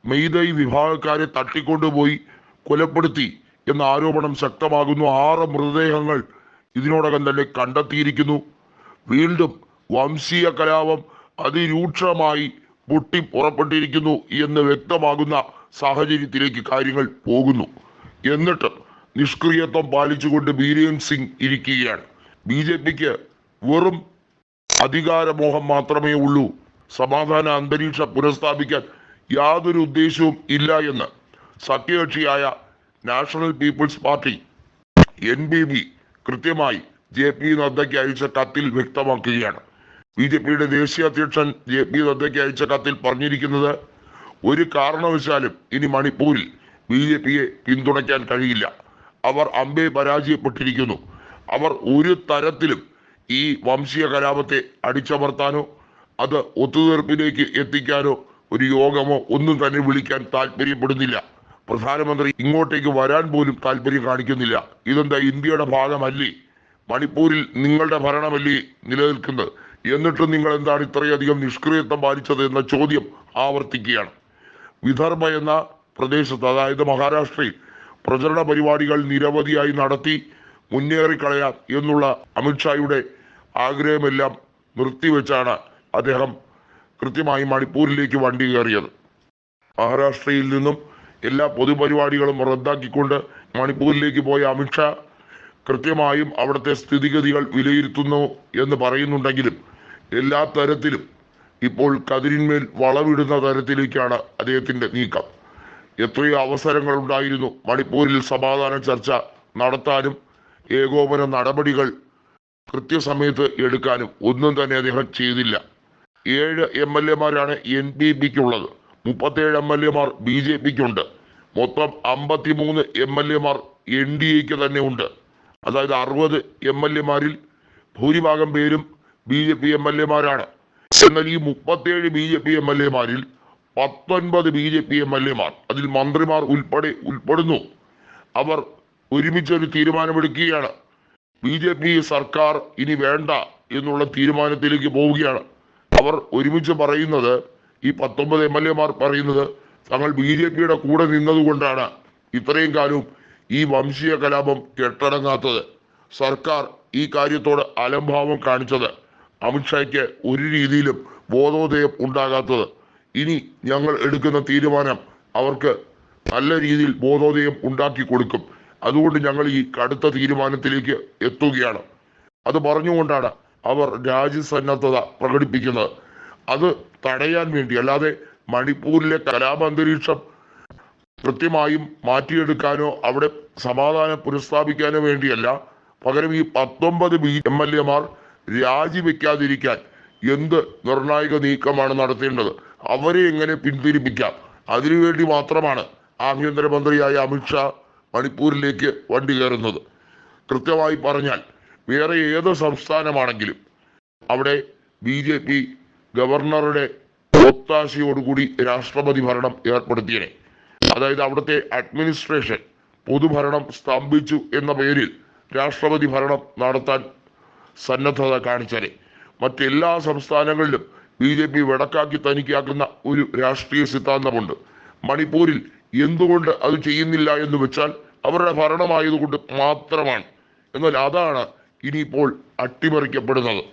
മെയ്തൈ വിഭാഗക്കാരെ തട്ടിക്കൊണ്ടുപോയി കൊലപ്പെടുത്തി എന്ന ആരോപണം ശക്തമാകുന്നു. 6 മൃതദേഹങ്ങൾ ഇതിനോടകം തന്നെ കണ്ടെത്തിയിരിക്കുന്നു. വീണ്ടും വംശീയ കലാപം അതിരൂക്ഷമായി പൊട്ടി പുറപ്പെട്ടിരിക്കുന്നു എന്ന് വ്യക്തമാകുന്ന സാഹചര്യത്തിലേക്ക് കാര്യങ്ങൾ പോകുന്നു. എന്നിട്ട് നിഷ്ക്രിയത്വം പാലിച്ചുകൊണ്ട് ബീരേൻ സിംഗ് ഇരിക്കുകയാണ്. BJPക്ക് വെറും അധികാരമോഹം മാത്രമേ ഉള്ളൂ. സമാധാന അന്തരീക്ഷം പുനഃസ്ഥാപിക്കാൻ യാതൊരു ഉദ്ദേശവും ഇല്ല എന്ന് സഖ്യകക്ഷിയായ നാഷണൽ പീപ്പിൾസ് പാർട്ടി NPP കൃത്യമായി JP നദ്ദയ്ക്ക് അയച്ച കത്തിൽ വ്യക്തമാക്കുകയാണ്. BJPയുടെ ദേശീയ അധ്യക്ഷൻ JP നദ്ദയ്ക്ക് അയച്ച കത്തിൽ പറഞ്ഞിരിക്കുന്നത്, ഒരു കാരണവശാലും ഇനി മണിപ്പൂരിൽ BJPയെ പിന്തുണയ്ക്കാൻ കഴിയില്ല. അവർ അമ്പേ പരാജയപ്പെട്ടിരിക്കുന്നു. അവർ ഒരു തരത്തിലും ഈ വംശീയ കലാപത്തെ അടിച്ചമർത്താനോ അത് ഒത്തുതീർപ്പിലേക്ക് എത്തിക്കാനോ ഒരു യോഗമോ ഒന്നും തന്നെ വിളിക്കാൻ താല്പര്യപ്പെടുന്നില്ല. പ്രധാനമന്ത്രി ഇങ്ങോട്ടേക്ക് വരാൻ പോലും താല്പര്യം കാണിക്കുന്നില്ല. ഇതെന്താ ഇന്ത്യയുടെ ഭാഗമല്ലേ? മണിപ്പൂരിൽ നിങ്ങളുടെ ഭരണമല്ലേ നിലനിൽക്കുന്നത്? എന്നിട്ടും നിങ്ങൾ എന്താണ് ഇത്രയധികം നിഷ്ക്രിയത്വം പാലിച്ചത് എന്ന ചോദ്യം ആവർത്തിക്കുകയാണ്. വിദർഭ എന്ന പ്രദേശത്ത്, അതായത് മഹാരാഷ്ട്രയിൽ പ്രചരണ പരിപാടികൾ നിരവധിയായി നടത്തി മുന്നേറിക്കളയാം എന്നുള്ള അമിത്ഷായുടെ ആഗ്രഹമെല്ലാം നിർത്തിവെച്ചാണ് അദ്ദേഹം കൃത്യമായി മണിപ്പൂരിലേക്ക് വണ്ടി കയറിയത്. മഹാരാഷ്ട്രയിൽ നിന്നും എല്ലാ പൊതുപരിപാടികളും റദ്ദാക്കിക്കൊണ്ട് മണിപ്പൂരിലേക്ക് പോയ അമിത്ഷാ കൃത്യമായും അവിടുത്തെ സ്ഥിതിഗതികൾ വിലയിരുത്തുന്നു എന്ന് പറയുന്നുണ്ടെങ്കിലും എല്ലാ തരത്തിലും ഇപ്പോൾ കതിരിന്മേൽ വളവിടുന്ന തരത്തിലേക്കാണ് അദ്ദേഹത്തിന്റെ നീക്കം. എത്രയോ അവസരങ്ങൾ ഉണ്ടായിരുന്നു മണിപ്പൂരിൽ സമാധാന ചർച്ച നടത്താനും ഏകോപന നടപടികൾ കൃത്യസമയത്ത് എടുക്കാനും. ഒന്നും തന്നെ അദ്ദേഹം ചെയ്തില്ല. 7 MLA-മാരാണ് NPPക്കുള്ളത്. 37 MLA-മാർ BJPക്കുണ്ട്. മൊത്തം 53 MLA-മാർ NDAക്ക് തന്നെ ഉണ്ട്. അതായത് 60 MLA-മാരിൽ ഭൂരിഭാഗം പേരും BJP MLA-മാരാണ്. എന്നാൽ ഈ 37 BJP MLA-മാരിൽ 19 BJP MLA-മാർ, അതിൽ മന്ത്രിമാർ ഉൾപ്പെടുന്നു, അവർ ഒരുമിച്ചൊരു തീരുമാനമെടുക്കുകയാണ്. BJP സർക്കാർ ഇനി വേണ്ട എന്നുള്ള തീരുമാനത്തിലേക്ക് പോവുകയാണ്. അവർ ഒരുമിച്ച് പറയുന്നത്, ഈ 19 MLA-മാർ പറയുന്നത്, തങ്ങൾ BJPയുടെ കൂടെ നിന്നതുകൊണ്ടാണ് ഇത്രയും കാലവും ഈ വംശീയ കലാപം കെട്ടടങ്ങാത്തത്. സർക്കാർ ഈ കാര്യത്തോട് അലംഭാവം കാണിച്ചത്, അമിത്ഷായ്ക്ക് ഒരു രീതിയിലും ബോധോദയം ഉണ്ടാകാത്തത്. ഇനി ഞങ്ങൾ എടുക്കുന്ന തീരുമാനം അവർക്ക് നല്ല രീതിയിൽ ബോധോദയം ഉണ്ടാക്കി കൊടുക്കും. അതുകൊണ്ട് ഞങ്ങൾ ഈ കടുത്ത തീരുമാനത്തിലേക്ക് എത്തുകയാണ്. അത് പറഞ്ഞുകൊണ്ടാണ് അവർ രാജ്യസന്നദ്ധത പ്രകടിപ്പിക്കുന്നത്. അത് തടയാൻ വേണ്ടി, അല്ലാതെ മണിപ്പൂരിലെ കലാപാന്തരീക്ഷം കൃത്യമായും മാറ്റിയെടുക്കാനോ അവിടെ സമാധാനം പുനഃസ്ഥാപിക്കാനോ വേണ്ടിയല്ല. പകരം ഈ 19 MLA-മാർ രാജിവെക്കാതിരിക്കാൻ എന്ത് നിർണായക നീക്കമാണ് നടത്തേണ്ടത്, അവരെ എങ്ങനെ പിന്തിരിപ്പിക്കാം, അതിനുവേണ്ടി മാത്രമാണ് ആഭ്യന്തരമന്ത്രിയായ അമിത്ഷാ മണിപ്പൂരിലേക്ക് വണ്ടി കയറുന്നത്. കൃത്യമായി പറഞ്ഞാൽ വേറെ ഏത് സംസ്ഥാനമാണെങ്കിലും അവിടെ BJP ഗവർണറുടെ ഒത്താശയോടുകൂടി രാഷ്ട്രപതി ഭരണം ഏർപ്പെടുത്തിയനെ. അതായത് അവിടുത്തെ അഡ്മിനിസ്ട്രേഷൻ, പൊതുഭരണം സ്തംഭിച്ചു എന്ന പേരിൽ രാഷ്ട്രപതി ഭരണം നടത്താൻ സന്നദ്ധത കാണിച്ചാലേ. മറ്റെല്ലാ സംസ്ഥാനങ്ങളിലും BJP വടക്കാക്കി തനിക്കാക്കുന്ന ഒരു രാഷ്ട്രീയ സിദ്ധാന്തമുണ്ട്. മണിപ്പൂരിൽ എന്തുകൊണ്ട് അത് ചെയ്യുന്നില്ല എന്ന് വെച്ചാൽ അവരുടെ ഭരണമായതുകൊണ്ട് മാത്രമാണ്. എന്നാൽ അതാണ് ഇനിയിപ്പോൾ അട്ടിമറിക്കപ്പെടുന്നത്.